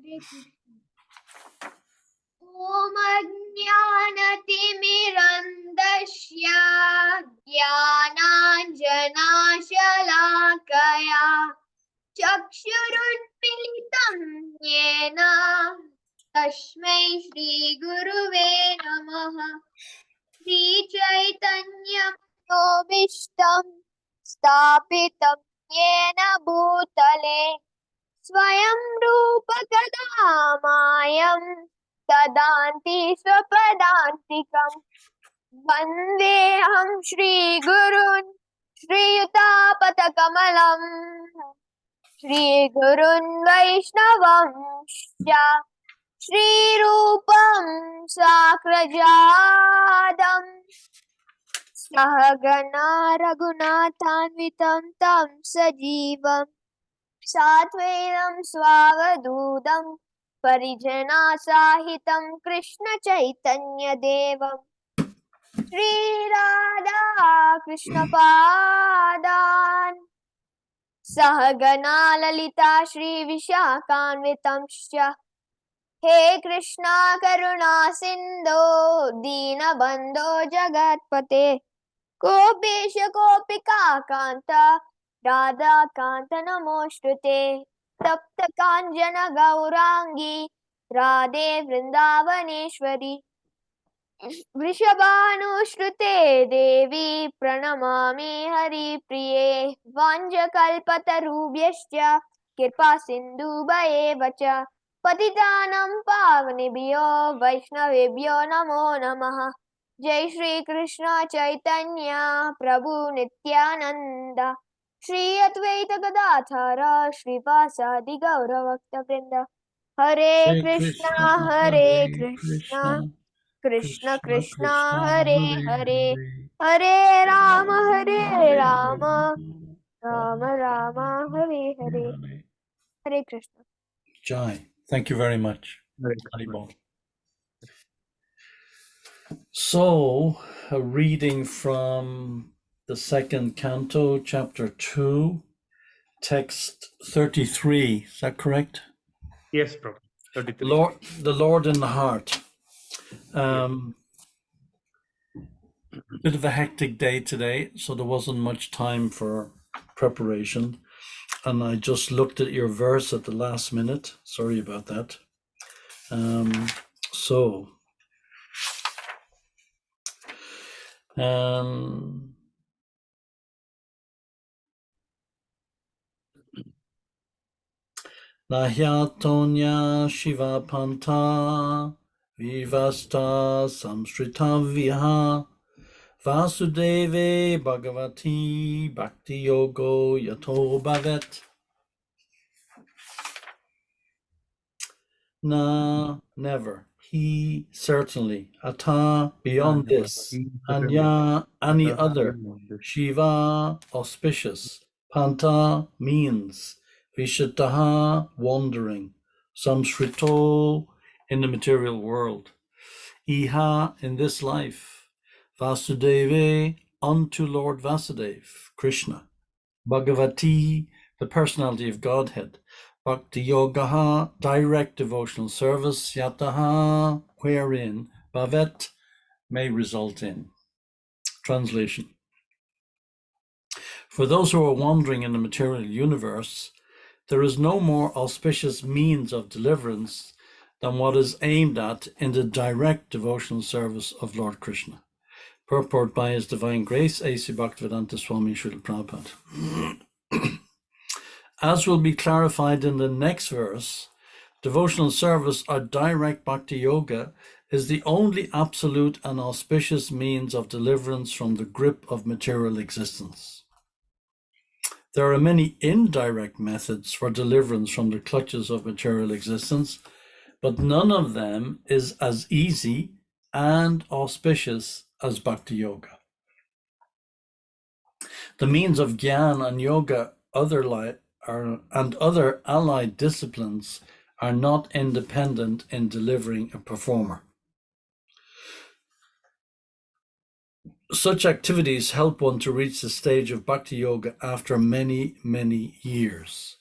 ॐ अज्ञानतिमिरन्धस्य ज्ञानाञ्जनशलाकया चक्षुरुन्मीलितं येन तस्मै श्रीगुरुवे नमः। श्रीचैतन्यमनोभीष्टं स्थापितं येन भूतले स्वयं रूप कदा मायं ददाति स्वपदान्तिकम्। वन्देऽहं श्रीगुरुन् श्रीयुतापदकमलम् श्रीगुरुन् वैष्णवंश्च श्रीरूपं साग्रजातं सहगणा रघुनाथान्वितं तं सजीवं साद्वैतं स्वावधूतं परिजनासाहितं कृष्ण चैतन्यदेवं श्रीराधा कृष्णपादान् सहगणा ललिता श्रीविशाखान्वितंश्च हे कृष्णा करुणा सिन्धो दीनबन्धो जगत्पते गोपेश गोपिका कान्त राधाकान्त नमोऽस्तुते तप्त काञ्चन गौराङ्गी राधे वृन्दावनेश्वरी वृषभानुश्रुते देवी प्रणमामि हरिप्रिये वाञ्छकल्पतरुभ्यश्च कृपा सिन्धुभ्येव च पतितानं पावनेभ्यो वैष्णवेभ्यो नमो नमः। जय श्री कृष्ण चैतन्य प्रभु नित्यानंद श्री अद्वैत गदाधर श्रीवासादि गौरभक्तवृंद। हरे कृष्णा कृष्ण कृष्ण हरे हरे हरे राम राम राम हरे हरे। हरे Krishna. Jai, thank you very much. Haribol. So, a reading from the second canto, chapter 2, text 33. Is that correct? Yes, Prabhu. 33. The Lord in the heart. Bit of a hectic day today, so there wasn't much time for preparation. And I just looked at your verse at the last minute. Sorry about that. Nahyatonya Shiva Panta Vivasta Samsrita Viha Vasudeve Bhagavati Bhakti Yogo Yato Bhavet. Na, never. He, certainly. Ata, beyond this. Anya, any other. Shiva, auspicious. Panta, means. Vishataha, wandering. Samsrito, in the material world. Iha, in this life. Vasudeve, unto Lord Vasudev, Krishna. Bhagavati, the personality of Godhead. Bhakti Yogaha, direct devotional service. Yataha, wherein. Bhavet, may result in. Translation. For those who are wandering in the material universe, there is no more auspicious means of deliverance than what is aimed at in the direct devotional service of Lord Krishna. Purport by His Divine Grace, A.C. Bhaktivedanta Swami Srila Prabhupada. As will be clarified in the next verse, devotional service or direct bhakti yoga is the only absolute and auspicious means of deliverance from the grip of material existence. There are many indirect methods for deliverance from the clutches of material existence, but none of them is as easy and auspicious as bhakti yoga. The means of gyan and yoga and other allied disciplines are not independent in delivering a performer. Such activities help one to reach the stage of bhakti yoga after many, many years.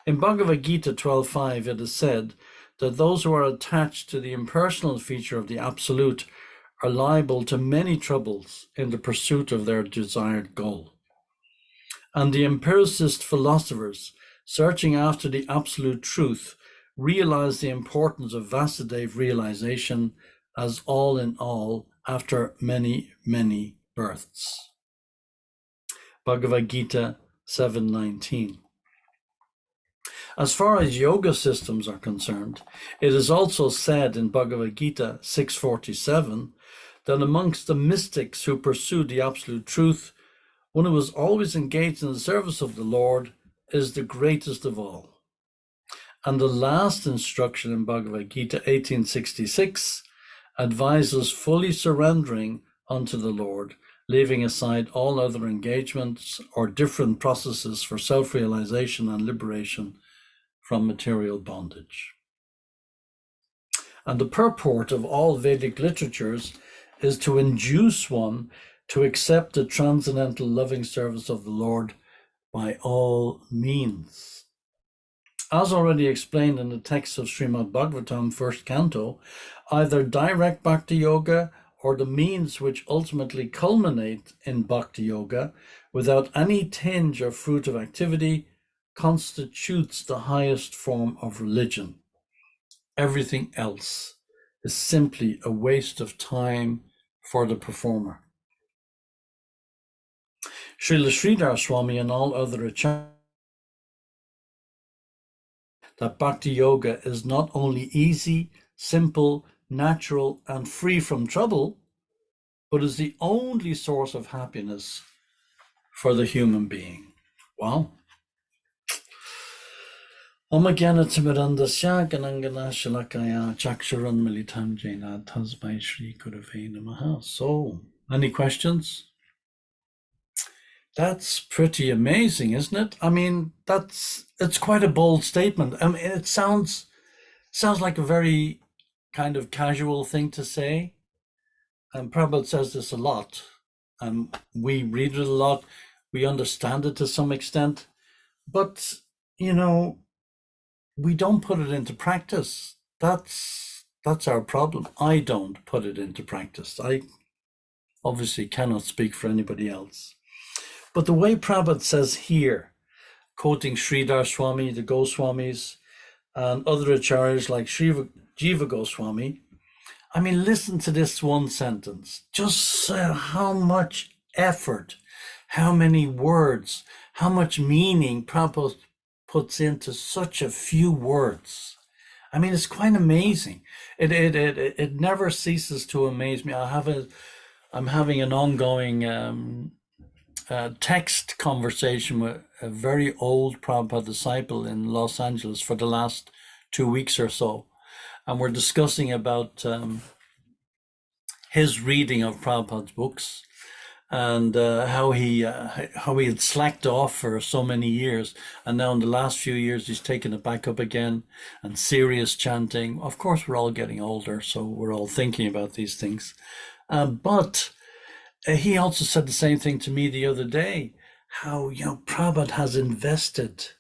In Bhagavad Gita 12.5 it is said, that those who are attached to the impersonal feature of the absolute are liable to many troubles in the pursuit of their desired goal. And the empiricist philosophers, searching after the absolute truth, realize the importance of Vasudeva realization as all in all after many, many births. Bhagavad Gita 7:19. As far as yoga systems are concerned, it is also said in Bhagavad Gita 6:47 that amongst the mystics who pursue the absolute truth, one who is always engaged in the service of the Lord is the greatest of all. And the last instruction in Bhagavad Gita 18:66 advises fully surrendering unto the Lord, leaving aside all other engagements or different processes for self-realization and liberation from material bondage. And the purport of all Vedic literatures is to induce one to accept the transcendental loving service of the Lord by all means. As already explained in the text of Srimad Bhagavatam, first canto, either direct Bhakti Yoga or the means which ultimately culminate in Bhakti Yoga without any tinge or fruit of activity constitutes the highest form of religion. Everything else is simply a waste of time for the performer. Srila Sridhar Swami and all other acharyas that Bhakti Yoga is not only easy, simple, natural, and free from trouble, but is the only source of happiness for the human being. Wow. Om Jnana-timirandasya Ganangana Shalakaya Chaksharan Militam Jena Tasmai Shri Gurave Namaha. So, any questions? That's pretty amazing, isn't it? I mean, it's quite a bold statement. I mean, it sounds like a very kind of casual thing to say. And Prabhupada says this a lot. And we read it a lot. We understand it to some extent. But, you know, we don't put it into practice. That's our problem. I don't put it into practice. I obviously cannot speak for anybody else. But the way Prabhupada says here, quoting Sridhar Swami, the Goswamis, and other acharyas like Jiva Goswami, I mean, listen to this one sentence. Just how much effort, how many words, how much meaning Prabhupada puts into such a few words. I mean, it's quite amazing. It never ceases to amaze me. I'm having an ongoing text conversation with a very old Prabhupada disciple in Los Angeles for the last 2 weeks or so. And we're discussing about his reading of Prabhupada's books and how he had slacked off for so many years. And now in the last few years, he's taken it back up again, and serious chanting. Of course, we're all getting older, so we're all thinking about these things. But he also said the same thing to me the other day, how, you know, Prabhupada has invested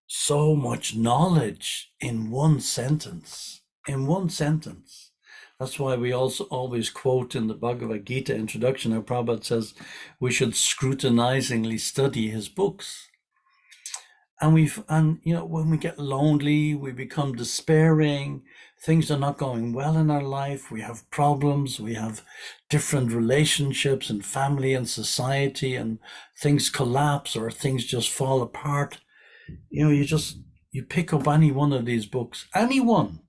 so much knowledge in one sentence. That's why we also always quote in the Bhagavad Gita introduction, how Prabhupada says we should scrutinizingly study his books. And you know, when we get lonely, we become despairing, things are not going well in our life, we have problems, we have different relationships in family and society, and things collapse or things just fall apart. You know, you pick up any one of these books, any one,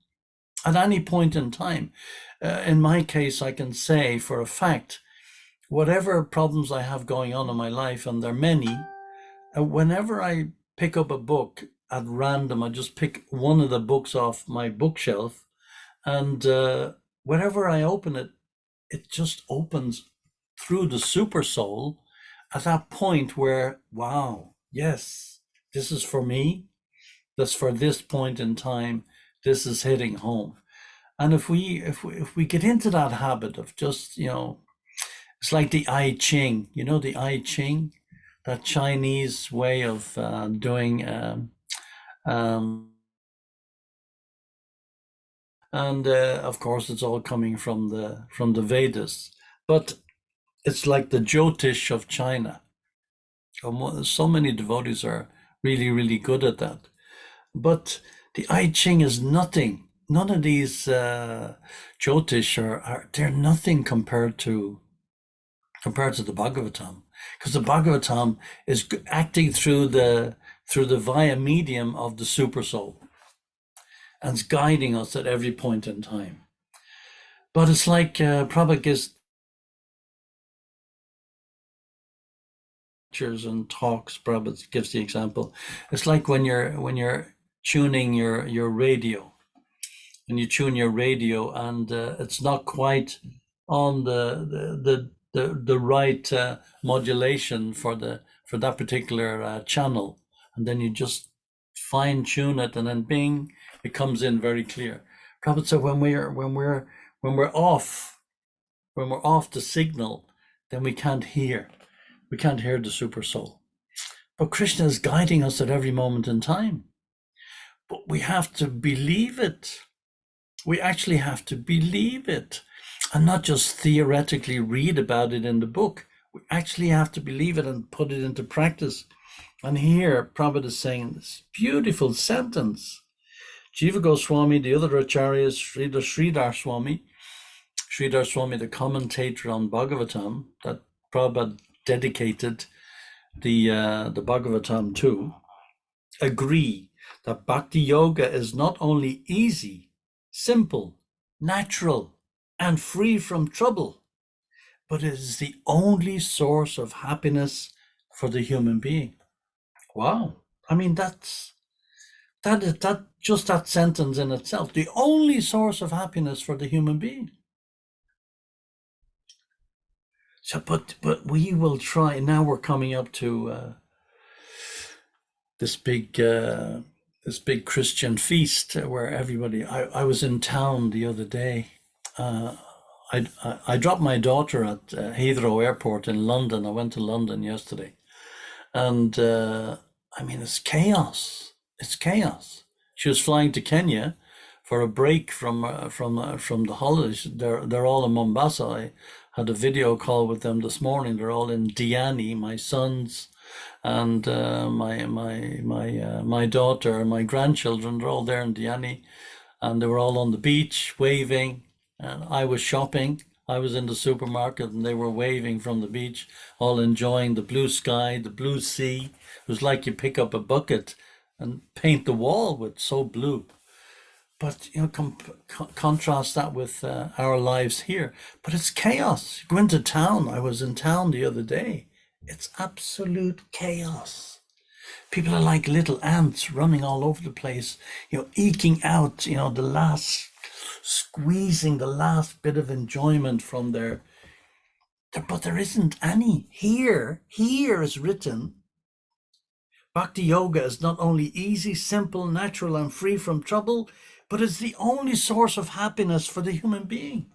at any point in time. In my case, I can say for a fact, whatever problems I have going on in my life, and there are many, whenever I pick up a book at random, I just pick one of the books off my bookshelf, and whenever I open it, it just opens through the super soul at that point where, wow, yes, this is for me. That's for this point in time. This is hitting home. And if we get into that habit of just, you know, it's like the I Ching, you know, the I Ching, that Chinese way of doing And of course, it's all coming from the Vedas. But it's like the Jyotish of China. So many devotees are really, really good at that. But the I Ching is nothing. None of these Jyotish they're nothing compared to the Bhagavatam, because the Bhagavatam is acting through the via medium of the super soul, and it's guiding us at every point in time. But it's like Prabhupada gives lectures and talks. Prabhupada gives the example. It's like when you're tuning your radio, and you tune your radio, and it's not quite on the right modulation for that particular channel, and then you just fine tune it, and then bing, it comes in very clear. Prabhupada said when we're off the signal, then we can't hear the super soul. But Krishna is guiding us at every moment in time. But we have to believe it. We actually have to believe it, and not just theoretically read about it in the book. We actually have to believe it and put it into practice. And here, Prabhupada is saying this beautiful sentence. Jiva Goswami, the other acharyas, Sridhar Swami, the commentator on Bhagavatam, that Prabhupada dedicated the Bhagavatam to, agree that Bhakti Yoga is not only easy, simple, natural, and free from trouble, but it is the only source of happiness for the human being. Wow. I mean, that just that sentence in itself, the only source of happiness for the human being. So, but we will try. Now we're coming up to this big Christian feast where everybody. I was in town the other day. I dropped my daughter at Heathrow Airport in London. I went to London yesterday, and I mean, it's chaos. It's chaos. She was flying to Kenya for a break from the holidays. They're all in Mombasa. I had a video call with them this morning. They're all in Diani, my sons, and my daughter and my grandchildren. They're all there in Diani, and they were all on the beach waving. And I was shopping. I was in the supermarket, and they were waving from the beach, all enjoying the blue sky, the blue sea. It was like you pick up a bucket and paint the wall with so blue. But contrast that with our lives here. But it's chaos. You go into town. I was in town the other day. It's absolute chaos. People are like little ants running all over the place, eking out, the last, squeezing the last bit of enjoyment from their, but there isn't any. Here is written, Bhakti Yoga is not only easy, simple, natural, and free from trouble, but it's the only source of happiness for the human being.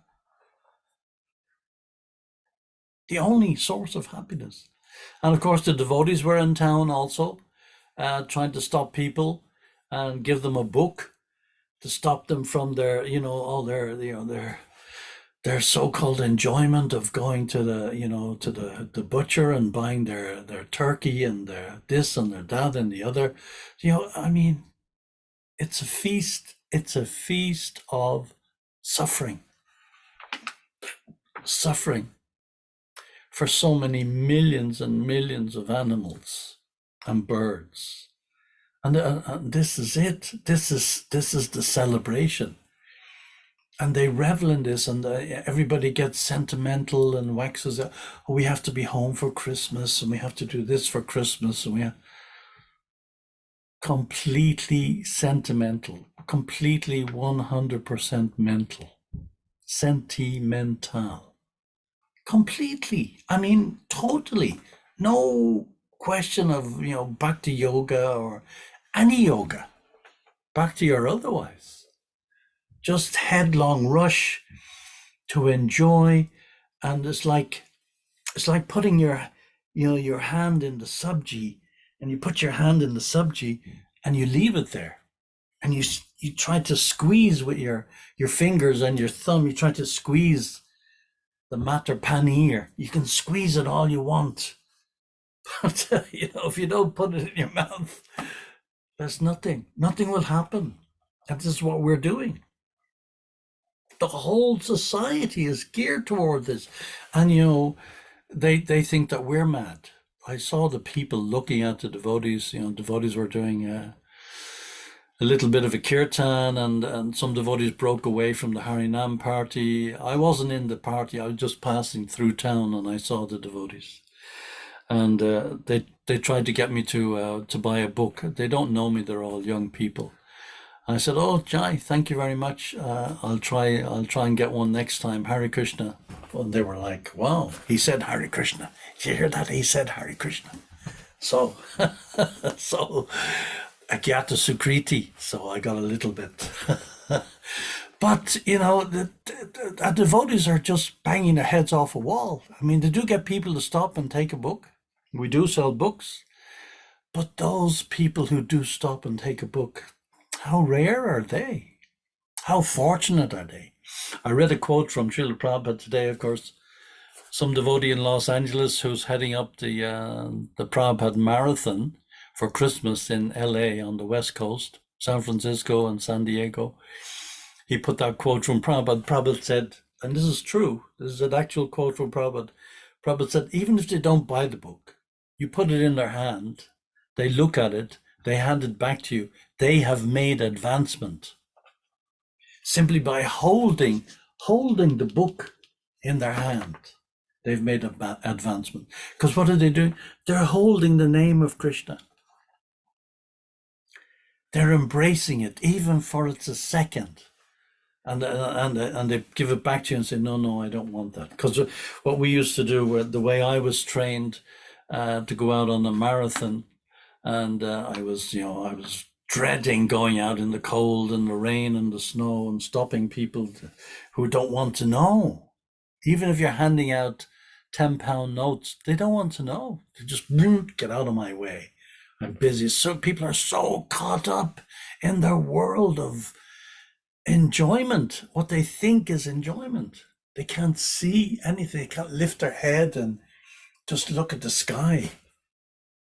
The only source of happiness. And of course, the devotees were in town also, trying to stop people and give them a book to stop them from their, all their so-called enjoyment of going to the butcher and buying their turkey and their this and their that and the other. I mean, it's a feast. It's a feast of suffering for so many millions and millions of animals and birds. And this is it. This is the celebration. And they revel in this, and everybody gets sentimental and waxes up. Oh, we have to be home for Christmas, and we have to do this for Christmas, and we have completely sentimental, completely 100% mental, sentimental, completely. I mean, totally. No question of Bhakti yoga or any yoga, Bhakti or otherwise. Just headlong rush to enjoy, and it's like putting your hand in the subji, and you put your hand in the subji and you leave it there. and you try to squeeze with your fingers and your thumb. You try to squeeze the mater paneer. You can squeeze it all you want, but if you don't put it in your mouth, there's nothing. Nothing will happen. And this is what we're doing. The whole society is geared toward this, and they think that we're mad. I saw the people looking at the devotees. Devotees were doing a little bit of a kirtan, and some devotees broke away from the Harinam party. I wasn't in the party. I was just passing through town, and I saw the devotees, and they tried to get me to buy a book. They don't know me. They're all young people. I said, "Oh, Jai, thank you very much. I'll try and get one next time. Hare Krishna." And they were like, "Wow, he said Hare Krishna. Did you hear that? He said Hare Krishna." So, so Agyata Sukriti. So I got a little bit. But the devotees are just banging their heads off a wall. I mean, they do get people to stop and take a book. We do sell books, but those people who do stop and take a book, how rare are they? How fortunate are they? I read a quote from Srila Prabhupada today, of course, some devotee in Los Angeles who's heading up the Prabhupada Marathon for Christmas in LA on the West Coast, San Francisco and San Diego. He put that quote from Prabhupada. Prabhupada said, and this is true, this is an actual quote from Prabhupada. Prabhupada said, even if they don't buy the book, you put it in their hand, they look at it, they hand it back to you, they have made advancement. Simply by holding the book in their hand, they've made advancement. Because what are they doing? They're holding the name of Krishna. They're embracing it, even for it's a second. And they give it back to you and say, no, I don't want that. Because what we used to do, the way I was trained to go out on a marathon, and I was dreading going out in the cold and the rain and the snow and stopping people who don't want to know. Even if you're handing out 10-pound notes, they don't want to know. They just get out of my way. I'm busy. So people are so caught up in their world of enjoyment, what they think is enjoyment. They can't see anything. They can't lift their head and just look at the sky.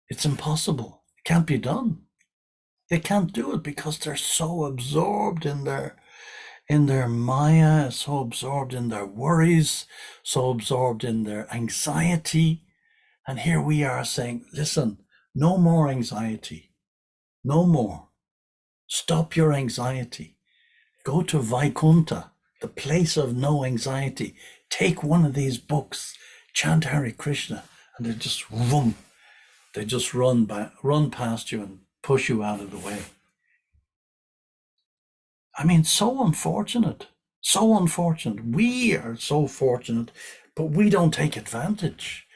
It's impossible. It can't be done. They can't do it because they're so absorbed in their maya, so absorbed in their worries, so absorbed in their anxiety. And here we are saying, listen, no more anxiety. No more. Stop your anxiety. Go to Vaikunta, the place of no anxiety. Take one of these books, chant Hare Krishna, and they just run past you and push you out of the way. I mean, so unfortunate. So unfortunate. We are so fortunate, but we don't take advantage.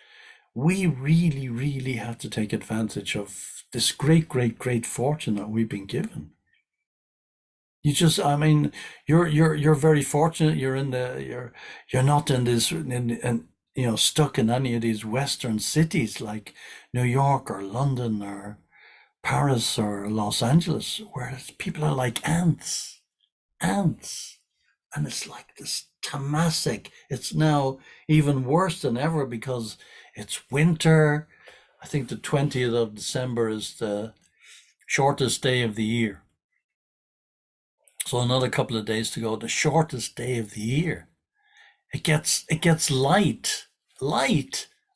We really, really have to take advantage of this great, great, great fortune that we've been given. You're very fortunate. You're not in this, stuck in any of these Western cities like New York or London or Paris or Los Angeles, where people are like ants. And it's like this tamasic. It's now even worse than ever because it's winter. I think the 20th of December is the shortest day of the year. So another couple of days to go, the shortest day of the year. It gets light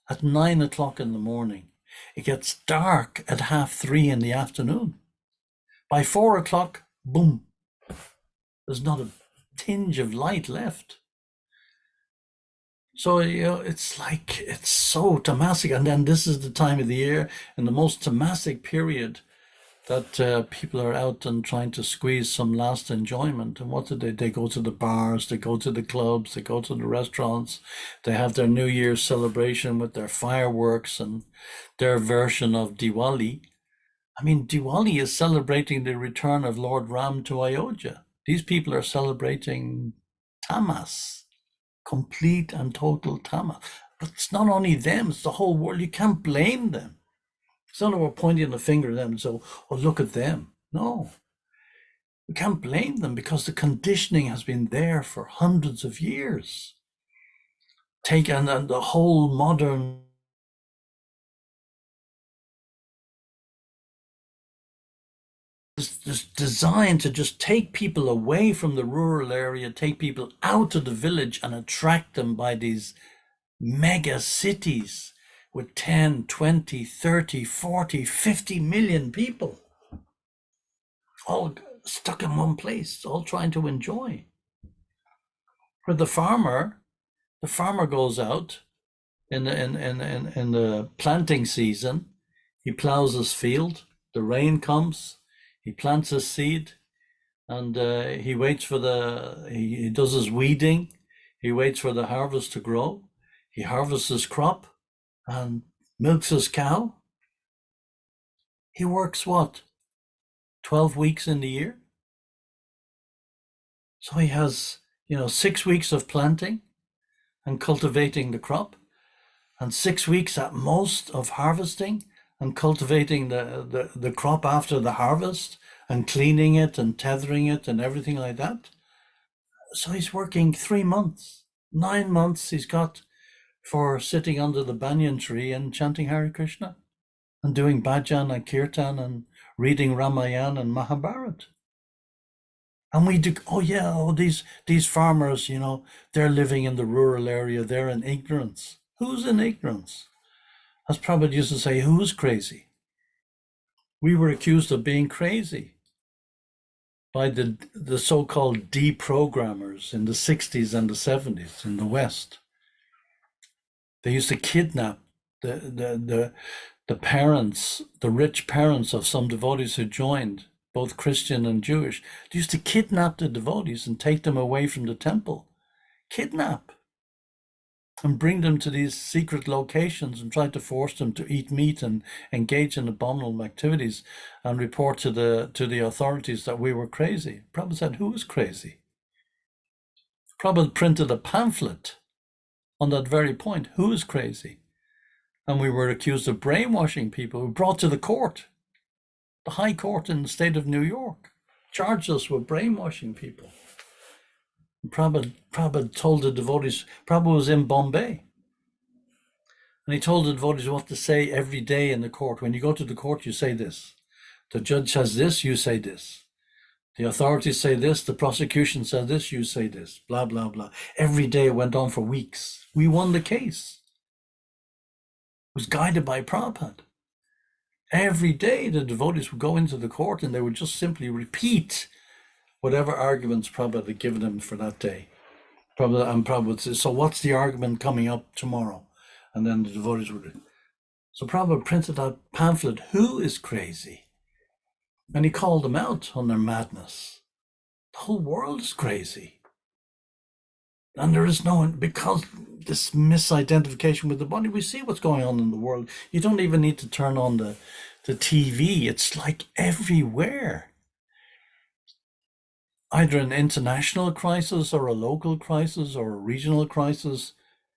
at 9 o'clock in the morning. It gets dark at 2:30 in the afternoon. By 4 o'clock, boom, there's not a tinge of light left. So, it's like, it's so tamasic. And then this is the time of the year and the most tamasic period that people are out and trying to squeeze some last enjoyment. And what do? They go to the bars, they go to the clubs, they go to the restaurants, they have their New Year's celebration with their fireworks and their version of Diwali. I mean, Diwali is celebrating the return of Lord Ram to Ayodhya. These people are celebrating tamas, complete and total tamas. But it's not only them, it's the whole world. You can't blame them. It's not that we're pointing the finger at them and say, oh, look at them. No. We can't blame them because the conditioning has been there for hundreds of years. And the whole modern is designed to just take people away from the rural area, take people out of the village and attract them by these mega cities with 10, 20, 30, 40, 50 million people, all stuck in one place, all trying to enjoy. Where the farmer goes out in the planting season, he plows his field, the rain comes, he plants his seed, and he waits for he does his weeding, he waits for the harvest to grow, he harvests his crop and milks his cow. He works what? 12 weeks in the year? So he has, 6 weeks of planting and cultivating the crop, and 6 weeks at most of harvesting and cultivating the crop after the harvest and cleaning it and tethering it and everything like that. So he's working 3 months. 9 months he's got for sitting under the banyan tree and chanting Hare Krishna and doing bhajan and kirtan and reading Ramayana and Mahabharata. And we do, these farmers, they're living in the rural area, they're in ignorance. Who's in ignorance? As Prabhupada used to say, who's crazy? We were accused of being crazy by the so-called deprogrammers in the 60s and the 70s in the West. They used to kidnap the parents, the rich parents of some devotees who joined, both Christian and Jewish. They used to kidnap the devotees and take them away from the temple. Kidnap. And bring them to these secret locations and try to force them to eat meat and engage in abominable activities and report to the authorities that we were crazy. Prabhupada said, who was crazy? Prabhupada printed a pamphlet on that very point. Who is crazy? And we were accused of brainwashing people. We were brought to the court, the High Court in the state of New York, charged us with brainwashing people. Prabhupada told the devotees, Prabhupada was in Bombay, and he told the devotees what to say every day in the court. When you go to the court, you say this. The judge says this, you say this. The authorities say this, the prosecution says this, you say this, blah, blah, blah. Every day it went on for weeks. We won the case. It was guided by Prabhupada. Every day the devotees would go into the court and they would just simply repeat whatever arguments Prabhupada had given them for that day. Prabhupada would say, so what's the argument coming up tomorrow? And then the devotees would. So Prabhupada printed that pamphlet, Who is Crazy? And he called them out on their madness. The whole world is crazy. And there is because this misidentification with the body, we see what's going on in the world. You don't even need to turn on the TV. It's like everywhere. Either an international crisis or a local crisis or a regional crisis,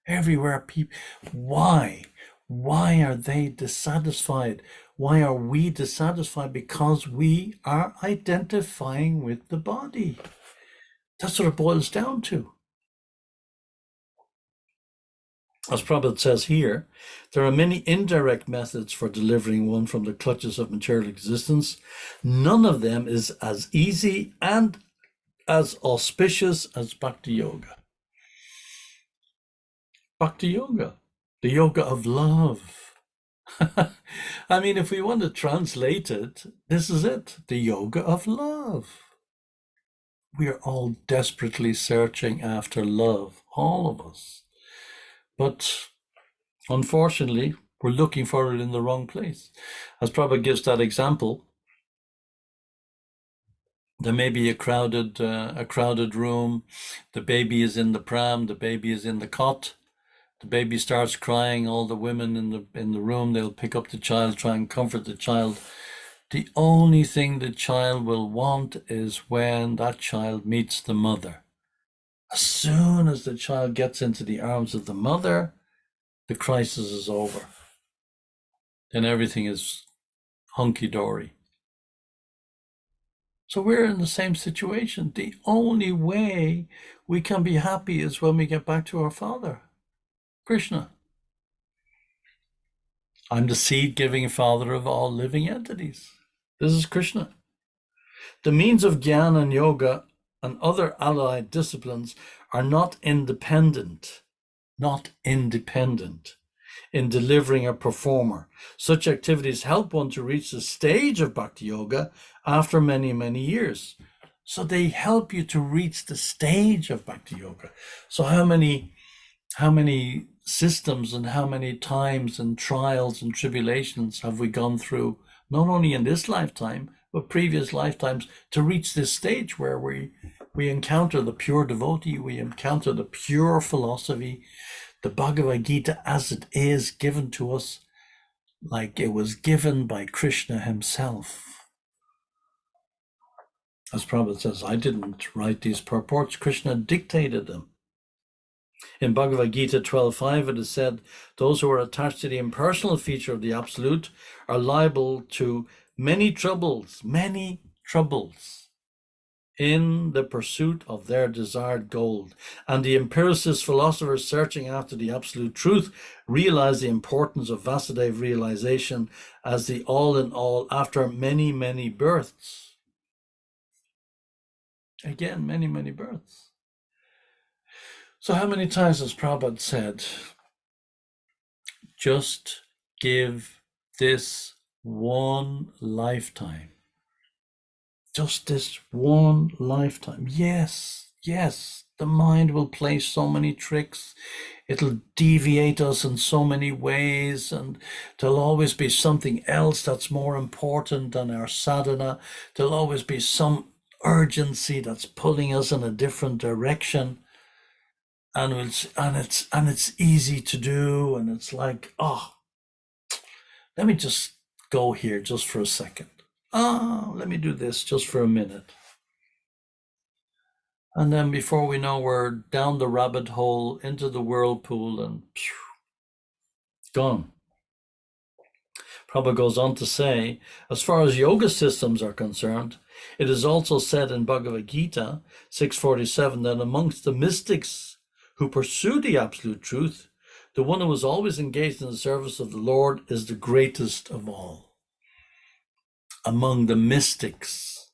everywhere people. Why? Why are they dissatisfied? Why are we dissatisfied? Because we are identifying with the body. That's what it boils down to. As Prabhupada says here, there are many indirect methods for delivering one from the clutches of material existence. None of them is as easy and as auspicious as Bhakti Yoga. Bhakti Yoga, the yoga of love. I mean, if we want to translate it, this is it, the yoga of love. We are all desperately searching after love, all of us. But unfortunately, we're looking for it in the wrong place. As Prabhupada gives that example, there may be a crowded room. The baby is in the pram. The baby is in the cot. The baby starts crying. All the women in the room, they'll pick up the child, try and comfort the child. The only thing the child will want is when that child meets the mother. As soon as the child gets into the arms of the mother, the crisis is over. Then everything is hunky-dory. So we're in the same situation. The only way we can be happy is when we get back to our Father, Krishna. I'm the seed-giving Father of all living entities. This is Krishna. The means of Jnana and Yoga and other allied disciplines are not independent in delivering a performer. Such activities help one to reach the stage of Bhakti Yoga after many, many years. So they help you to reach the stage of Bhakti Yoga. So how many systems and how many times and trials and tribulations have we gone through, not only in this lifetime, but previous lifetimes, to reach this stage where we encounter the pure devotee, we encounter the pure philosophy, the Bhagavad Gita as it is given to us, like it was given by Krishna himself. As Prabhupada says, I didn't write these purports, Krishna dictated them. In Bhagavad Gita 12.5, it is said, those who are attached to the impersonal feature of the Absolute are liable to many troubles in the pursuit of their desired goal. And the empiricist philosophers searching after the absolute truth realize the importance of Vasudeva realization as the all-in-all after many, many births. Again, many, many births. So how many times has Prabhupada said, just give this one lifetime? Just this one lifetime. Yes, the mind will play so many tricks. It'll deviate us in so many ways, and there'll always be something else that's more important than our sadhana. There'll always be some urgency that's pulling us in a different direction. And it's easy to do, and it's like, oh, let me just go here just for a second. Let me do this just for a minute. And then before we know, we're down the rabbit hole, into the whirlpool, and gone. Prabhupada goes on to say, as far as yoga systems are concerned, it is also said in Bhagavad Gita 647 that amongst the mystics who pursue the absolute truth, the one who is always engaged in the service of the Lord is the greatest of all. Among the mystics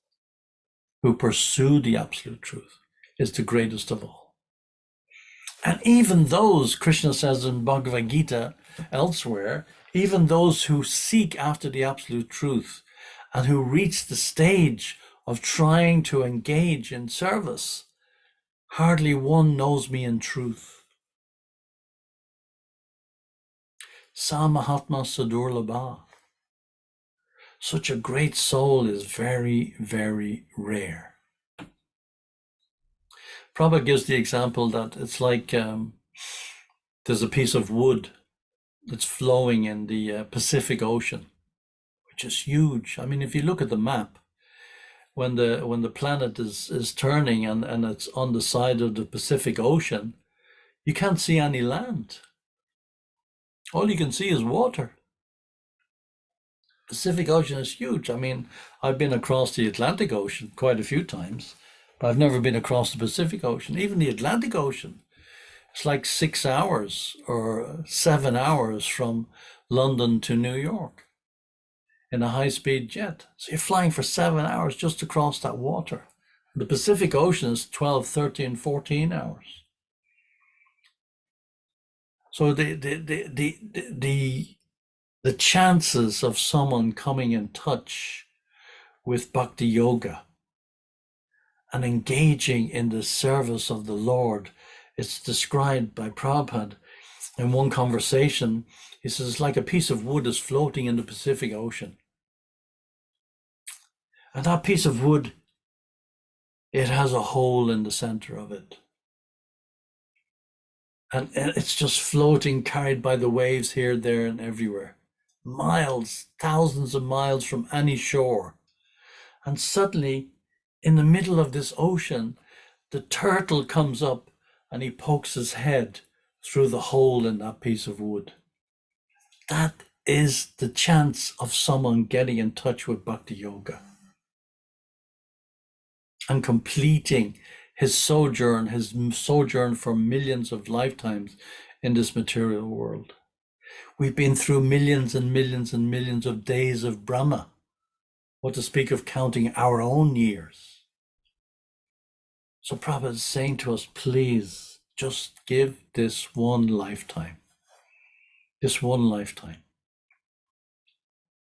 who pursue the absolute truth is the greatest of all. And even those, Krishna says in Bhagavad Gita elsewhere, even those who seek after the absolute truth and who reach the stage of trying to engage in service, hardly one knows me in truth. Sa Mahatma Sadurlabha. Such a great soul is very, very rare. Prabhupada gives the example that it's like there's a piece of wood that's flowing in the Pacific Ocean, which is huge. I mean, if you look at the map, when the planet is turning and it's on the side of the Pacific Ocean, you can't see any land. All you can see is water. Pacific Ocean is huge. I mean, I've been across the Atlantic Ocean quite a few times, but I've never been across the Pacific Ocean. Even the Atlantic Ocean, it's like 6 hours or 7 hours from London to New York in a high-speed jet. So you're flying for 7 hours just to cross that water. The Pacific Ocean is 12, 13, 14 hours. So the chances of someone coming in touch with Bhakti Yoga and engaging in the service of the Lord, it's described by Prabhupada in one conversation. He says it's like a piece of wood is floating in the Pacific Ocean. And that piece of wood, it has a hole in the center of it. And it's just floating, carried by the waves here, there, and everywhere. Miles, thousands of miles from any shore. And suddenly, in the middle of this ocean, the turtle comes up and he pokes his head through the hole in that piece of wood. That is the chance of someone getting in touch with Bhakti Yoga. and completing his sojourn for millions of lifetimes in this material world. We've been through millions and millions and millions of days of Brahma. What to speak of counting our own years. So Prabhupada is saying to us, please just give this one lifetime. This one lifetime.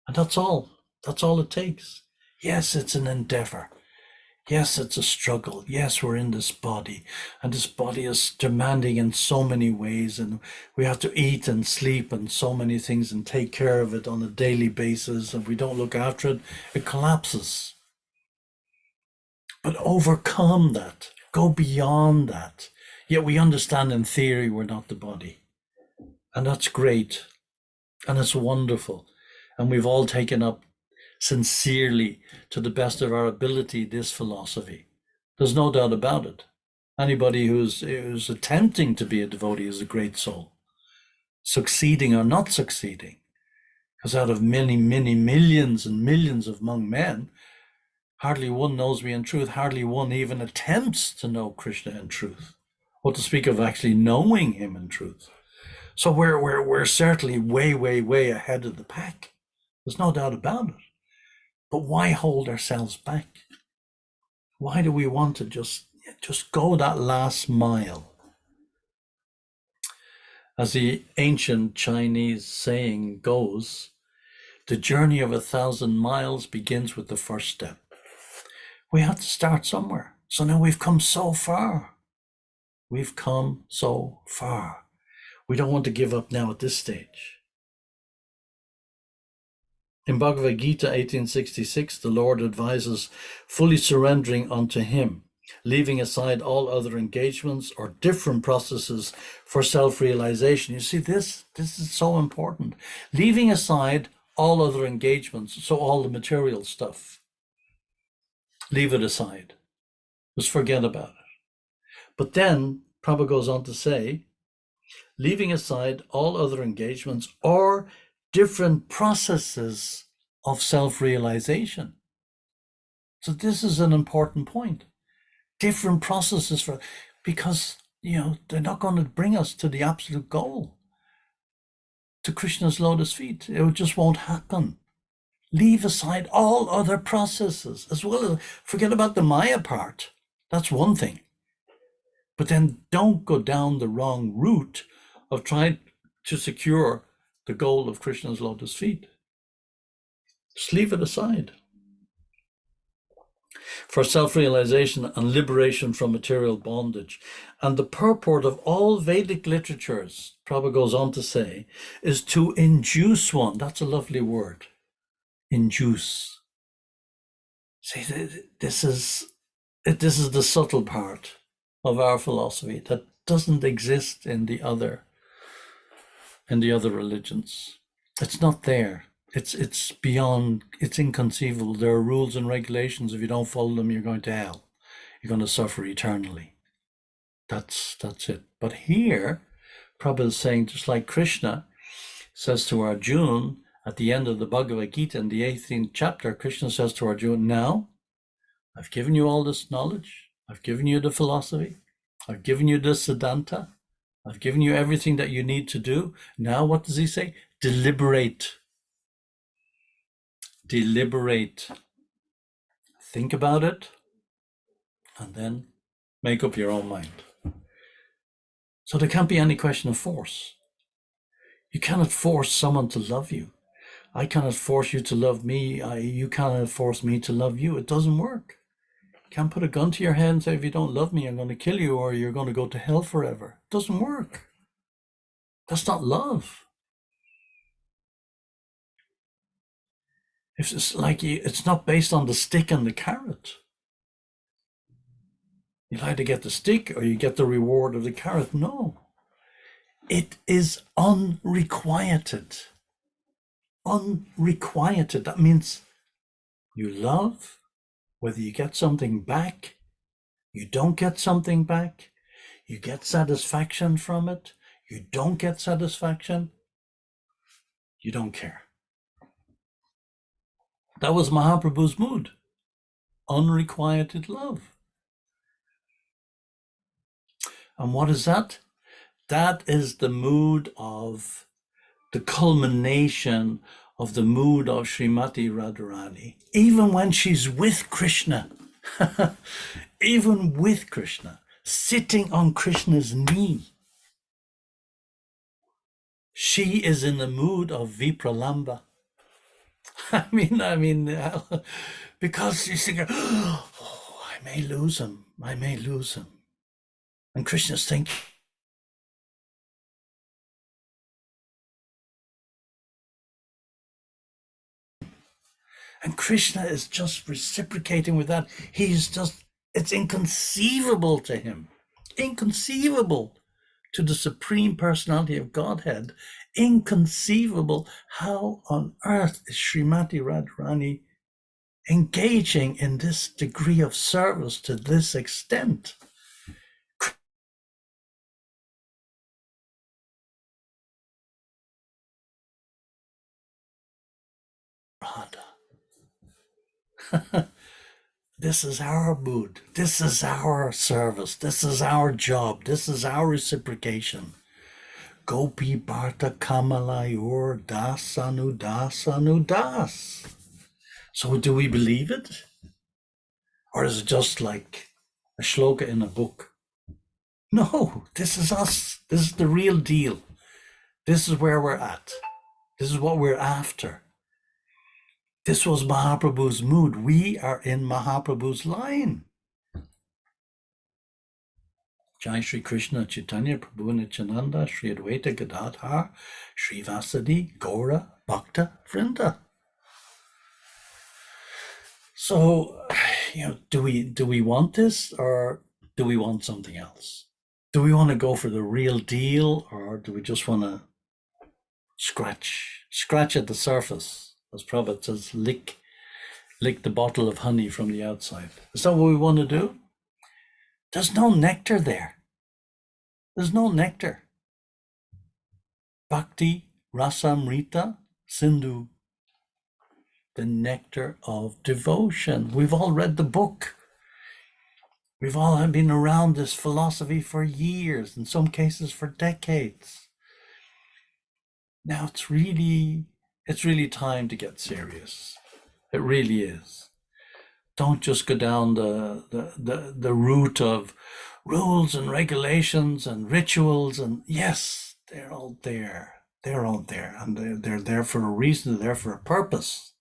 And that's all. That's all it takes. Yes, it's an endeavor. Yes, it's a struggle. Yes, we're in this body, and this body is demanding in so many ways, and we have to eat and sleep and so many things and take care of it on a daily basis. And if we don't look after it, it collapses. But overcome that, go beyond that. Yet we understand in theory we're not the body. And that's great. And it's wonderful. And we've all taken up sincerely, to the best of our ability, this philosophy. There's no doubt about it. Anybody who's attempting to be a devotee is a great soul. Succeeding or not succeeding. Because out of many, many millions and millions of among men, hardly one knows me in truth. Hardly one even attempts to know Krishna in truth. What to speak of actually knowing him in truth. So we're certainly way, way, way ahead of the pack. There's no doubt about it. But why hold ourselves back? Why do we want to just go that last mile? As the ancient Chinese saying goes, the journey of 1,000 miles begins with the first step. We have to start somewhere. So now we've come so far. We've come so far. We don't want to give up now at this stage. In Bhagavad Gita 1866, the Lord advises fully surrendering unto him, leaving aside all other engagements or different processes for self-realization. You see, this is so important. Leaving aside all other engagements, so all the material stuff. Leave it aside. Just forget about it. But then Prabhupada goes on to say, leaving aside all other engagements or different processes of self-realization. So this is an important point. Different processes because they're not going to bring us to the absolute goal, to Krishna's lotus feet. It just won't happen. Leave aside all other processes, as well as forget about the Maya part. That's one thing. But then don't go down the wrong route of trying to secure the goal of Krishna's lotus feet. Just leave it aside. For self-realization and liberation from material bondage. And the purport of all Vedic literatures, Prabhupada goes on to say, is to induce one. That's a lovely word. Induce. See, this is the subtle part of our philosophy that doesn't exist in the other religions. It's not there. It's beyond, it's inconceivable. There are rules and regulations. If you don't follow them, you're going to hell. You're going to suffer eternally. That's it. But here, Prabhupada is saying, just like Krishna says to Arjuna at the end of the Bhagavad Gita in the 18th chapter, Krishna says to Arjuna, now I've given you all this knowledge. I've given you the philosophy. I've given you the Siddhanta. I've given you everything that you need to do. Now what does he say? Deliberate. Deliberate. Think about it, and then make up your own mind. So there can't be any question of force. You cannot force someone to love you. I cannot force you to love me. You cannot force me to love you. It doesn't work. You can't put a gun to your head and say, if you don't love me, I'm going to kill you, or you're going to go to hell forever. It doesn't work. That's not love. It's like it's not based on the stick and the carrot. You either get the stick or you get the reward of the carrot. No. It is unrequited. Unrequited. That means you love, whether you get something back, you don't get something back, you get satisfaction from it, you don't get satisfaction, you don't care. That was Mahaprabhu's mood. unrequited love. And what is that? That is the mood of the culmination of the mood of Srimati Radharani. Even when she's with Krishna, even with Krishna, sitting on Krishna's knee, she is in the mood of Vipralamba. I mean, because she's thinking, oh, I may lose him. And Krishna's thinking, and Krishna is just reciprocating with that. It's inconceivable to him. Inconceivable to the Supreme Personality of Godhead. Inconceivable. How on earth is Srimati Radharani engaging in this degree of service to this extent? Radha. This is our mood. This is our service. This is our job. This is our reciprocation. Gopi Bharta Kamalayur Das Anu Das Anu Das. So do we believe it? Or is it just like a shloka in a book? No, this is us. This is the real deal. This is where we're at. This is what we're after. This was Mahaprabhu's mood. We are in Mahaprabhu's line. Jai Shri Krishna Chaitanya Prabhu Nityananda Shri Advaita Gadadhar Shri Vasadi Gaura Bhakta Vrinda. So, do we want this, or do we want something else? Do we want to go for the real deal, or do we just want to scratch at the surface, as Prabhupada says, lick the bottle of honey from the outside? Is that what we want to do? There's no nectar there. There's no nectar. Bhakti Rasamrita Sindhu. The nectar of devotion. We've all read the book. We've all been around this philosophy for years, in some cases for decades. Now it's really time to get serious. It really is. Don't just go down the route of rules and regulations and rituals, and yes, they're all there. They're all there, and they're there for a reason, they're there for a purpose,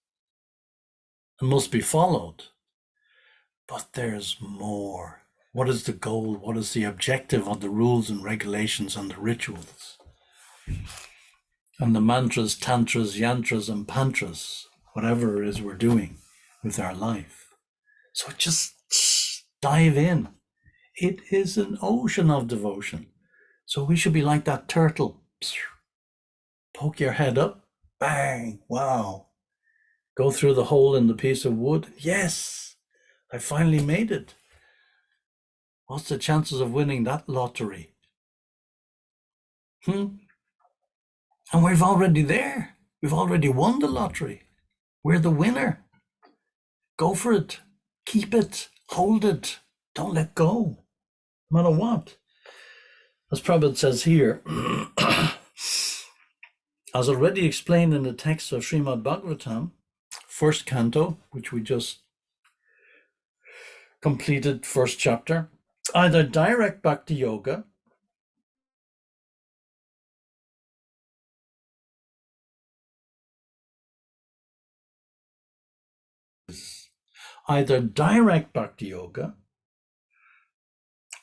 and must be followed. But there's more. What is the goal? What is the objective of the rules and regulations and the rituals? And the mantras, tantras, yantras, and pantras, whatever it is we're doing with our life. So just dive in. It is an ocean of devotion. So we should be like that turtle. Poke your head up, bang, wow. Go through the hole in the piece of wood. Yes, I finally made it. What's the chances of winning that lottery? And we're already there. We've already won the lottery. We're the winner. Go for it. Keep it. Hold it. Don't let go. No matter what. As Prabhupada says here, as already explained in the text of Srimad Bhagavatam, first canto, which we just completed, first chapter, either direct bhakti yoga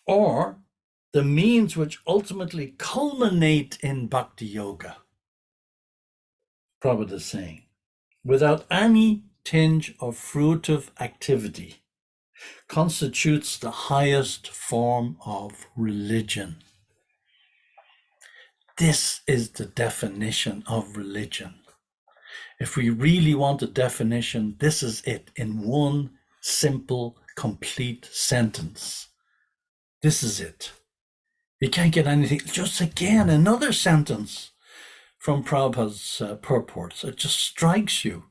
or the means which ultimately culminate in bhakti yoga. Prabhupada is saying, without any tinge of fruitive activity, constitutes the highest form of religion. This is the definition of religion. If we really want a definition, this is it in one simple, complete sentence. This is it. You can't get anything. Just again, another sentence from Prabhupada's purports. It just strikes you.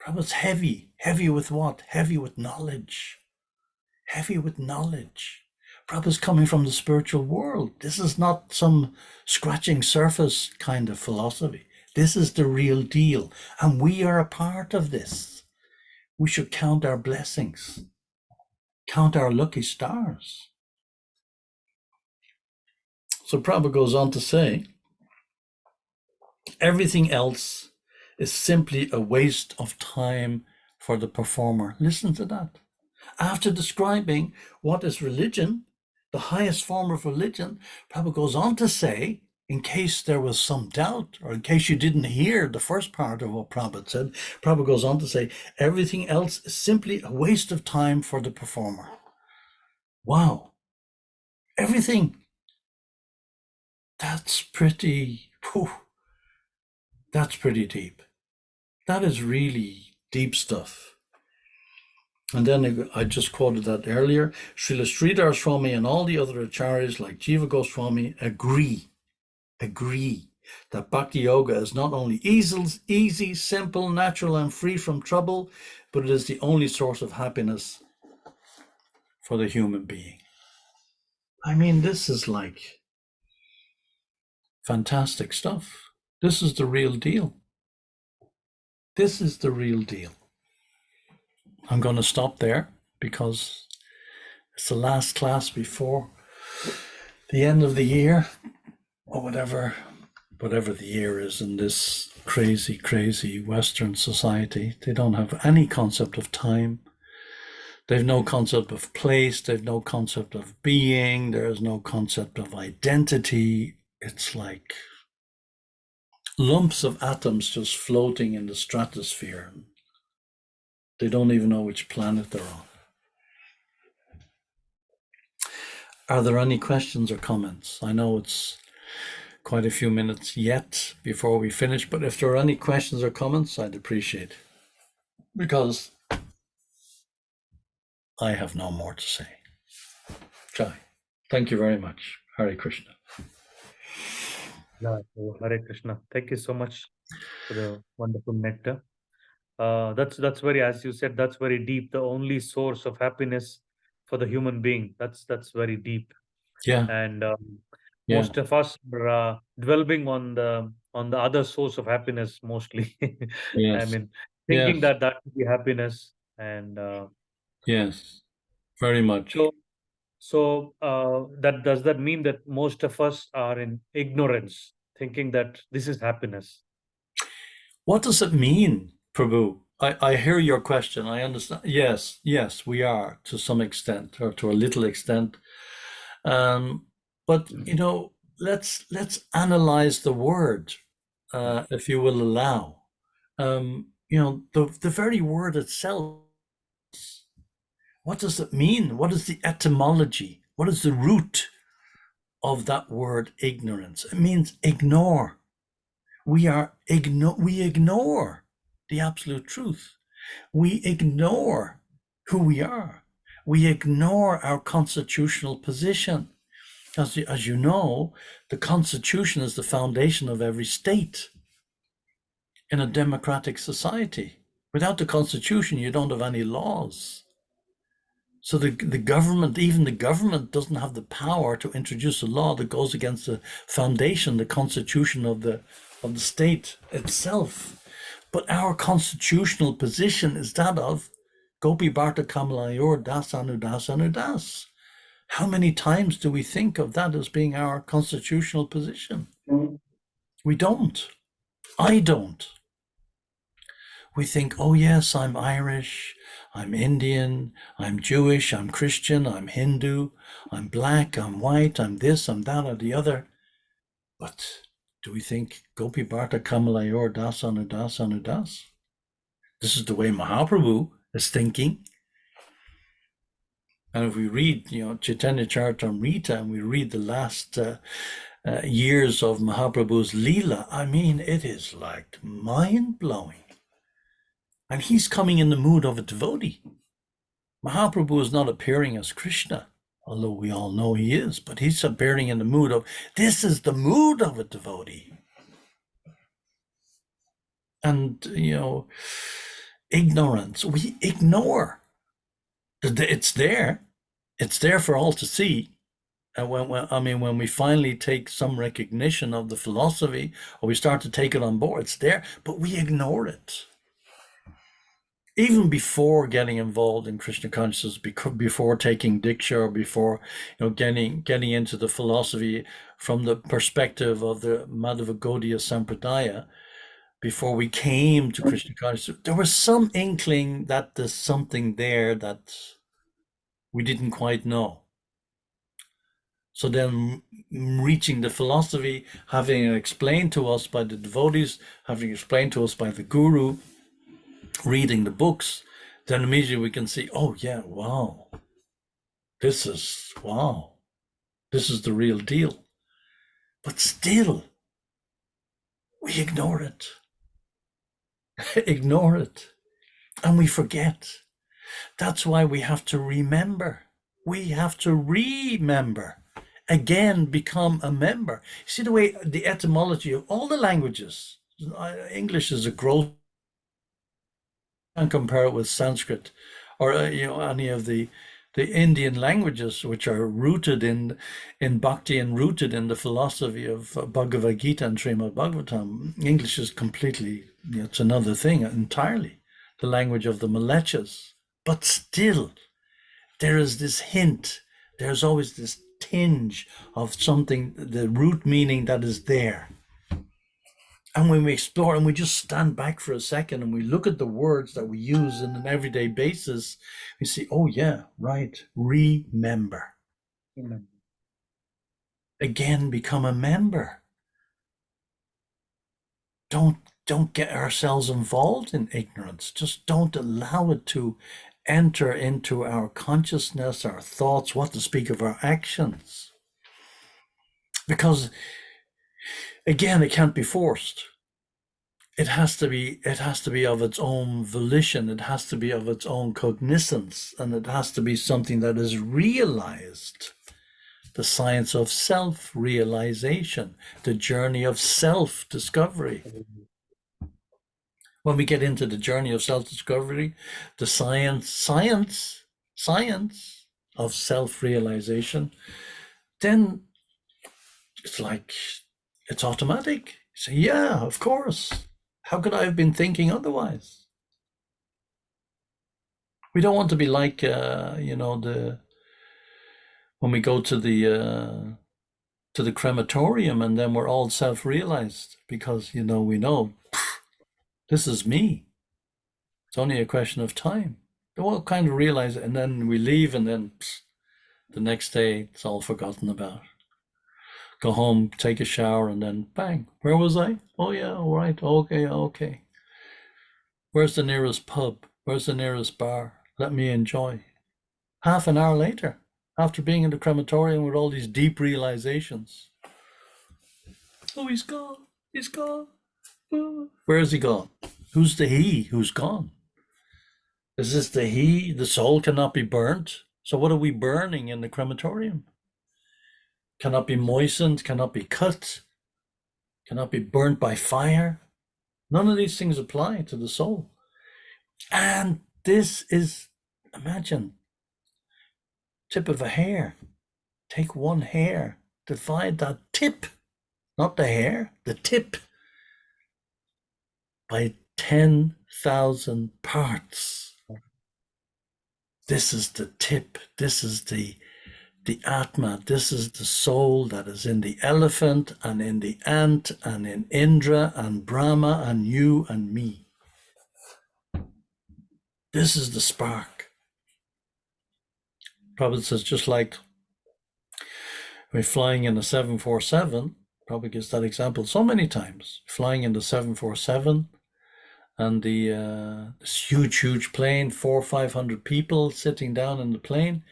Prabhupada's heavy. Heavy with what? Heavy with knowledge. Heavy with knowledge. Prabhupada's coming from the spiritual world. This is not some scratching surface kind of philosophy. This is the real deal. And we are a part of this. We should count our blessings, count our lucky stars. So Prabhupada goes on to say, everything else is simply a waste of time for the performer. Listen to that. After describing what is religion, the highest form of religion, Prabhupada goes on to say, in case there was some doubt, or in case you didn't hear the first part of what Prabhupada said, Prabhupada goes on to say, everything else is simply a waste of time for the performer. Wow. Everything. That's pretty, that's pretty deep. That is really deep stuff. And then I just quoted that earlier. Srila Sridhar Swami and all the other acharyas like Jiva Goswami agree that Bhakti Yoga is not only easy, simple, natural, and free from trouble, but it is the only source of happiness for the human being. I mean, this is like fantastic stuff. This is the real deal. This is the real deal. I'm going to stop there because it's the last class before the end of the year, or whatever the year is in this crazy Western society. They don't have any concept of time. They've no concept of place. They've no concept of being. There is no concept of identity. It's like lumps of atoms just floating in the stratosphere. They don't even know which planet they're on. Are there any questions or comments? I know it's quite a few minutes yet before we finish, but if there are any questions or comments, I'd appreciate it, because I have no more to say. Jai. Thank you very much. Hare Krishna. Yeah, Hare Krishna. Thank you so much for the wonderful nectar. That's very, as you said, that's very deep. The only source of happiness for the human being. That's very deep. Yeah. And Yeah. most of us are dwelling on the other source of happiness mostly. I Yes. mean, thinking Yes. that could be happiness, and Yes. Very much. so that does that mean that most of us are in ignorance, thinking that this is happiness? What does it mean, Prabhu? I hear your question. I understand. Yes, we are to some extent, or to a little extent. But let's analyze the word, if you will allow. The very word itself. What does it mean? What is the etymology? What is the root of that word ignorance? It means ignore. We ignore the absolute truth. We ignore who we are. We ignore our constitutional position. As you know, the Constitution is the foundation of every state in a democratic society. Without the Constitution, you don't have any laws. So the government, even the government, doesn't have the power to introduce a law that goes against the foundation, the Constitution of the state itself. But our constitutional position is that of Gopi Bharta Kamalayor Das Anudas Anudas. How many times do we think of that as being our constitutional position? We don't. I don't. We think, oh yes, I'm Irish, I'm Indian, I'm Jewish, I'm Christian, I'm Hindu, I'm black, I'm white, I'm this, I'm that, or the other. But do we think Gopi Bharta Kamalayor Das Anudas Anudas? This is the way Mahaprabhu is thinking. And if we read, Chaitanya Charitamrita, and we read the last years of Mahaprabhu's Leela, I mean, it is like mind-blowing. And he's coming in the mood of a devotee. Mahaprabhu is not appearing as Krishna, although we all know he is, but he's appearing in the mood of, this is the mood of a devotee. And, Ignorance. We ignore. It's there. It's there for all to see. And when we finally take some recognition of the philosophy, or we start to take it on board, it's there, but we ignore it. Even before getting involved in Krishna consciousness, before taking Diksha, or before getting into the philosophy from the perspective of the Madhava Gaudiya Sampradaya, before we came to Krishna consciousness, there was some inkling that there's something there that we didn't quite know. So then reaching the philosophy, having it explained to us by the devotees, having it explained to us by the guru, reading the books, then immediately we can see, oh yeah, wow, this is the real deal. But still, we ignore it. Ignore it. And we forget. That's why we have to remember. We have to remember. Again, become a member. See the way the etymology of all the languages, English is a gross, and compare it with Sanskrit or any of the Indian languages, which are rooted in bhakti and rooted in the philosophy of Bhagavad Gita and Srimad Bhagavatam. English is completely, it's another thing entirely, the language of the Malechas. But still, there is this hint, there's always this tinge of something, the root meaning that is there. And when we explore and we just stand back for a second and we look at the words that we use on an everyday basis, we see, oh yeah, right, remember. Amen. Again, become a member. Don't get ourselves involved in ignorance. Just don't allow it to enter into our consciousness, our thoughts, what to speak of our actions. Because again, it can't be forced. It has to be of its own volition. It has to be of its own cognizance, and it has to be something that is realized. The science of self-realization, the journey of self-discovery. When we get into the journey of self-discovery, the science of self-realization, then it's like, it's automatic. You say, yeah, of course. How could I have been thinking otherwise? We don't want to be like, when we go to the crematorium and then we're all self-realized because, we know this is me. It's only a question of time. We'll kind of realize it, and then we leave, and then the next day it's all forgotten about. Go home, take a shower, and then bang, where was I? Oh yeah, all right, okay. Where's the nearest pub? Where's the nearest bar? Let me enjoy. Half an hour later, after being in the crematorium with all these deep realizations. Oh, he's gone. He's gone. Where is he gone? Who's the he who's gone? Is this the he? The soul cannot be burnt. So what are we burning in the crematorium? Cannot be moistened, cannot be cut, cannot be burnt by fire. None of these things apply to the soul. And this is, imagine, tip of a hair. Take one hair, divide that tip, not the hair, the tip, by 10,000 parts. This is the tip. This is the Atma. This is the soul that is in the elephant and in the ant and in Indra and Brahma and you and me. This is the spark. Prabhupada says, just like we're flying in a 747, Prabhupada gives that example so many times. Flying in the 747 and this huge plane, 400 or 500 people sitting down in the plane.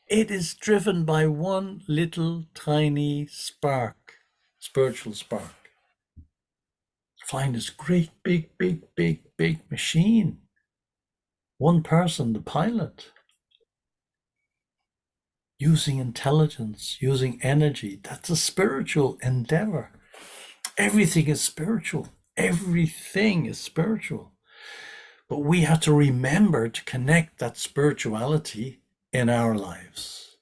It is driven by one little tiny spark, spiritual spark. Flying this great big machine. One person, the pilot, using intelligence, using energy. That's a spiritual endeavor. Everything is spiritual. Everything is spiritual. But we have to remember to connect that spirituality in our lives.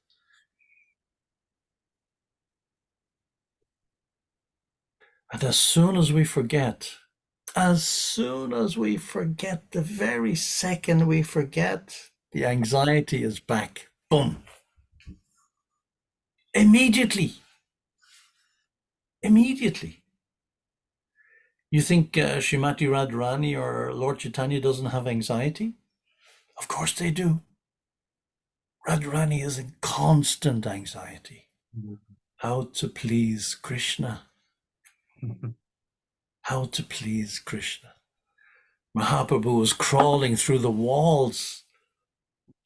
And as soon as we forget, the very second we forget, the anxiety is back. Boom. Immediately. You think Srimati Radharani or Lord Chaitanya doesn't have anxiety? Of course they do. Radharani is in constant anxiety. How to please Krishna. How to please Krishna. Mahaprabhu was crawling through the walls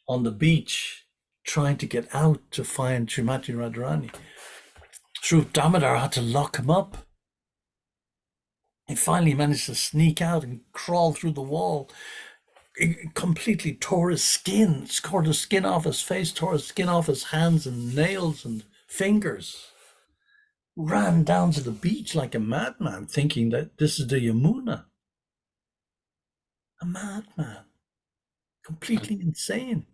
on the beach, trying to get out to find Srimati Radharani. Swarup Damodar had to lock him up. He finally managed to sneak out and crawl through the wall. It completely tore his skin, tore the skin off his face, tore his skin off his hands and nails and fingers. Ran down to the beach like a madman, thinking that this is the Yamuna. A madman. Completely insane.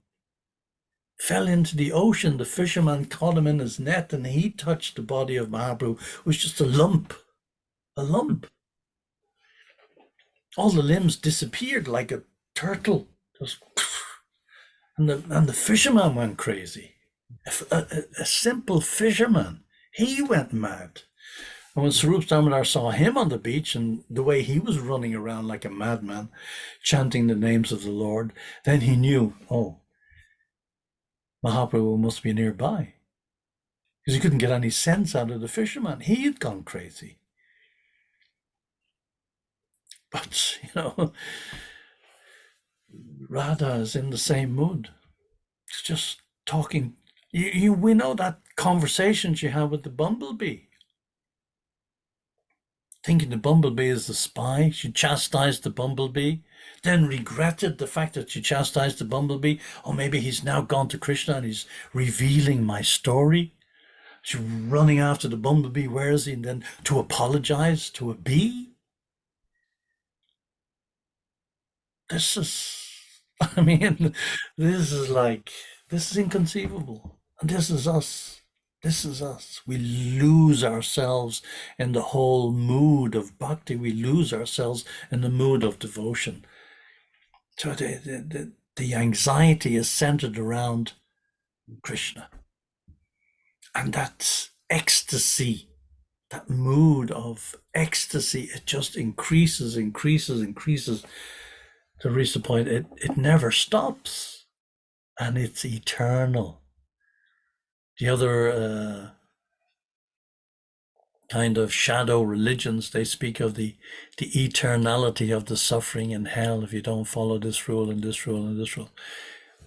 Fell into the ocean. The fisherman caught him in his net and he touched the body of Mahaprabhu. It was just a lump. A lump. All the limbs disappeared like a turtle. Just, and the fisherman went crazy. A simple fisherman. He went mad. And when Swarup Damodar saw him on the beach and the way he was running around like a madman, chanting the names of the Lord, then he knew, oh, Mahaprabhu must be nearby. Because he couldn't get any sense out of the fisherman. He had gone crazy. But, Radha is in the same mood. It's just talking. We know that conversation she had with the bumblebee. Thinking the bumblebee is the spy. She chastised the bumblebee, then regretted the fact that she chastised the bumblebee. Oh, maybe he's now gone to Krishna and he's revealing my story. She's running after the bumblebee. Where is he? And then to apologize to a bee. This is inconceivable. And this is us. We lose ourselves in the whole mood of bhakti. We lose ourselves in the mood of devotion. So the anxiety is centered around Krishna. And that ecstasy, that mood of ecstasy, it just increases to reach the point it never stops, and it's eternal. The other kind of shadow religions, they speak of the eternality of the suffering in hell if you don't follow this rule and this rule and this rule.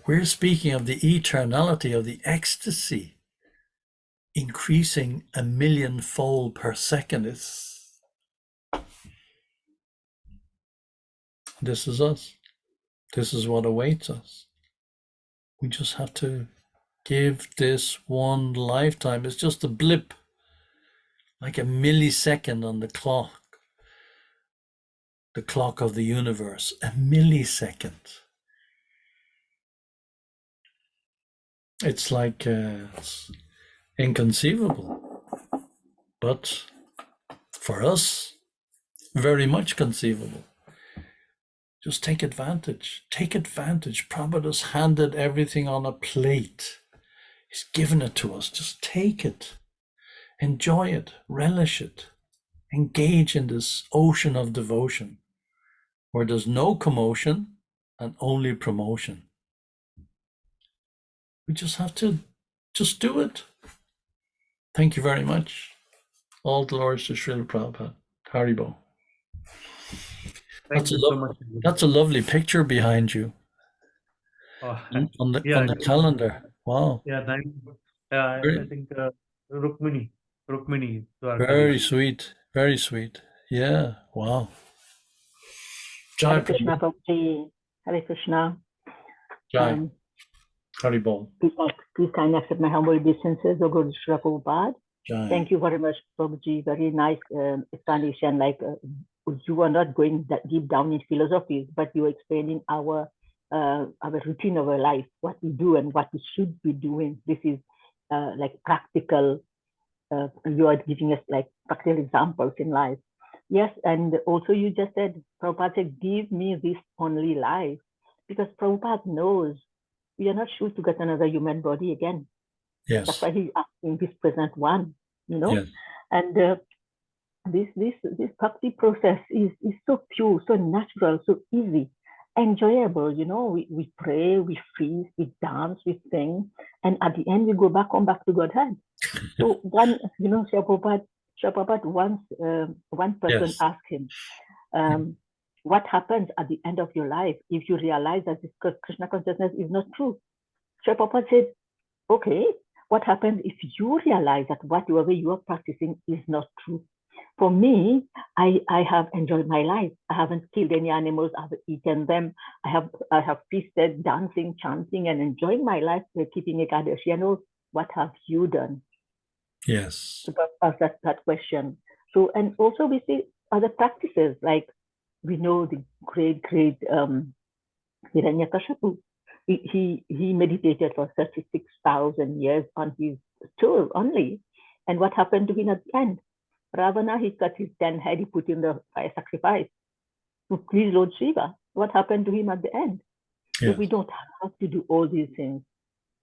We're speaking of the eternality of the ecstasy increasing 1,000,000-fold per second. This is us. This is what awaits us. We just have to give this one lifetime. It's just a blip, like a millisecond on the clock of the universe. A millisecond. It's like it's inconceivable, but for us, very much conceivable. Just take advantage. Prabhupada's handed everything on a plate. He's given it to us. Just take it. Enjoy it. Relish it. Engage in this ocean of devotion where there's no commotion and only promotion. We just have to just do it. Thank you very much. All glories to Srila Prabhupada. Haribo. Thank you so much. That's a lovely picture behind you on the calendar. Wow. Yeah, thank you. I think Rukmini. Very sweet. Very sweet. Yeah. Wow. Hare Krishna, prabhuji. Hare Krishna. Jai. Haribo. Please kindly accept my humble obeisances, O Guru Srila Prabhupada. Jai. Thank you very much, Prabhuji. Very nice explanation, like you are not going that deep down in philosophies, but you are explaining our routine of our life, what we do and what we should be doing. This is like practical. You are giving us like practical examples in life. Yes, and also you just said, Prabhupada said, give me this only life, because Prabhupada knows we are not sure to get another human body again. Yes. That's why he's asking this present one, you know. Yes. And this bhakti process is so pure, so natural, so easy, enjoyable. You know, we pray, we feast, we dance, we sing, and at the end we go back to Godhead. So one, you know, Prabhupada once one person Yes. asked him, what happens at the end of your life if you realize that this Krishna consciousness is not true? Prabhupada said, okay, what happens if you realize that whatever you are practicing is not true? For me, I have enjoyed my life. I haven't killed any animals. I haven't eaten them. I have feasted, dancing, chanting, and enjoying my life, keeping a Ekadashi and all. What have you done? Yes. To ask that question. So, and also we see other practices, like we know the great Hiranyakashipu. He meditated for 36,000 years on his stool only. And what happened to him at the end? Ravana, he cut his 10 head, he put in the fire sacrifice to please Lord Shiva. What happened to him at the end? Yes. So we don't have to do all these things.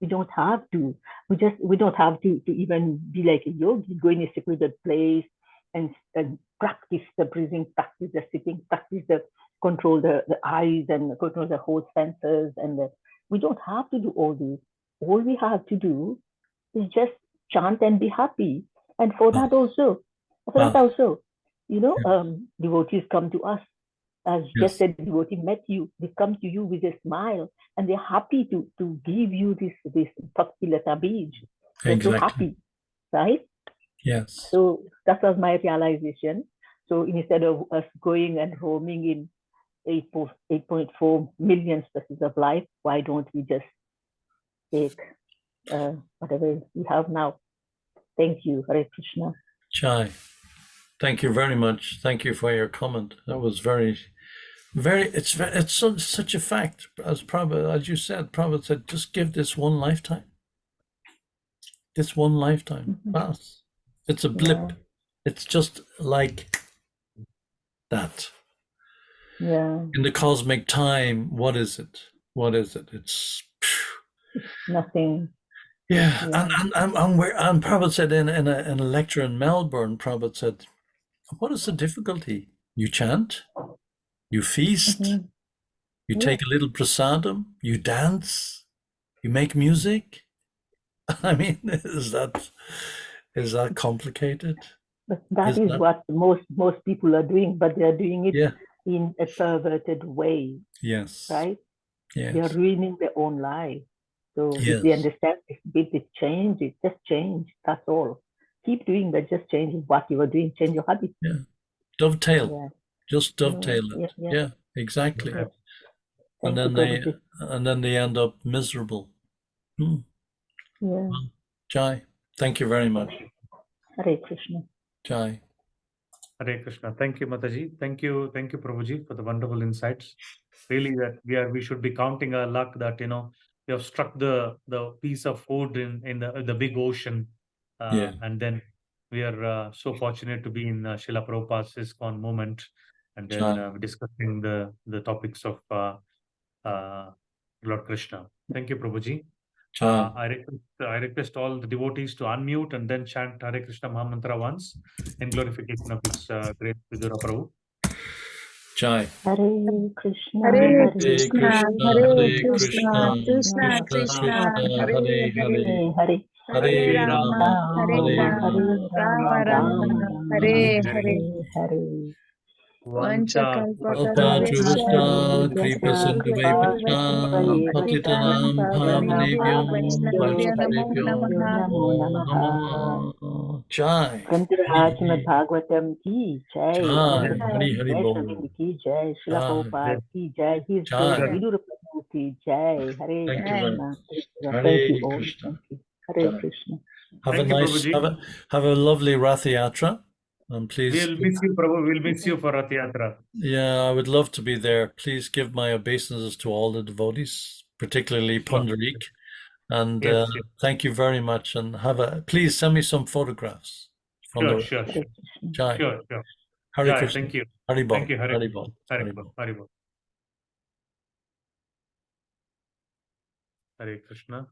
We don't have to. We don't have to even be like a yogi, go in a secluded place and practice the breathing, practice the sitting, practice the control the eyes and control the whole senses. And we don't have to do all these. All we have to do is just chant and be happy. And for that also, you know, devotees come to us. As just said, the devotee met you, they come to you with a smile, and they're happy to give you this Bhakti Lata Bij. They're so happy, right? Yes. So that was my realization. So instead of us going and roaming in 8.4 million species of life, why don't we just take whatever we have now? Thank you, Hare Krishna. Chai, thank you very much. Thank you for your comment. That was very, it's such a fact. As you said, Prabhupada said, just give this one lifetime. This one lifetime. Pass. It's a blip. Yeah. It's just like that. Yeah. In the cosmic time, what is it? What is it? It's nothing. Yeah. And Prabhupada said in a lecture in Melbourne, Prabhupada said, what is the difficulty? You chant, you feast, you take a little prasadam, you dance, you make music. I mean, is that complicated? But that is what most people are doing, but they are doing it in a perverted way. Yes. Right? Yes. They are ruining their own life. So if they understand this bit, change it, just change. That's all. Keep doing that, just change what you are doing, change your habits. Yeah. Dovetail. Yeah. Just dovetail it. Yeah, exactly. Yeah. And then they end up miserable. Yeah. Well, Jai, thank you very much. Hare Krishna. Jai. Hare Krishna. Thank you, Mataji. Thank you, Prabhuji, for the wonderful insights. Really, that we should be counting our luck that we have struck the piece of food in the big ocean, and then we are so fortunate to be in Srila Prabhupada's ISKCON moment, and then discussing the topics of Lord Krishna. Thank you, Prabhuji. I request all the devotees to unmute and then chant Hare Krishna Mahamantra once in glorification of His great Vidura Prabhu. Jai. Hare Krishna, Hare Krishna, Hare Krishna, Krishna Krishna, Hare Hare, Hare Hare Rama, Hare Rama Rama, Hare Hare. Hare. Vanchakalpatarubhyascha, Kripa Sindhu Patitanam Pavanebhyo Vaishnavibhyo Namo Namaha. Jai. Srimad Bhagavatam ki jai. Hari Hari Jai Bol. Sri ki jai. Srila Prabhupada ki jai. His great Vidura Prabhu ki jai. Hare Krishna. Thank you all. Thank you. Hare Krishna. Have a lovely Rath Yatra. And please, We'll miss you, Prabhu. We'll miss you for Rath Yatra. yeah, I would love to be there. Please give my obeisances to all the devotees, particularly Sure. Pundarik. And Yes, yes. thank you very much. And please send me some photographs from Sure, the sure, sure. Jai. Sure, sure. Hare Jai, Krishna. thank you. Hari Bol. Thank you, Hare Hari Krishna. Bol. Hare Hari Krishna. Bol. Hare Bol. Hare Krishna.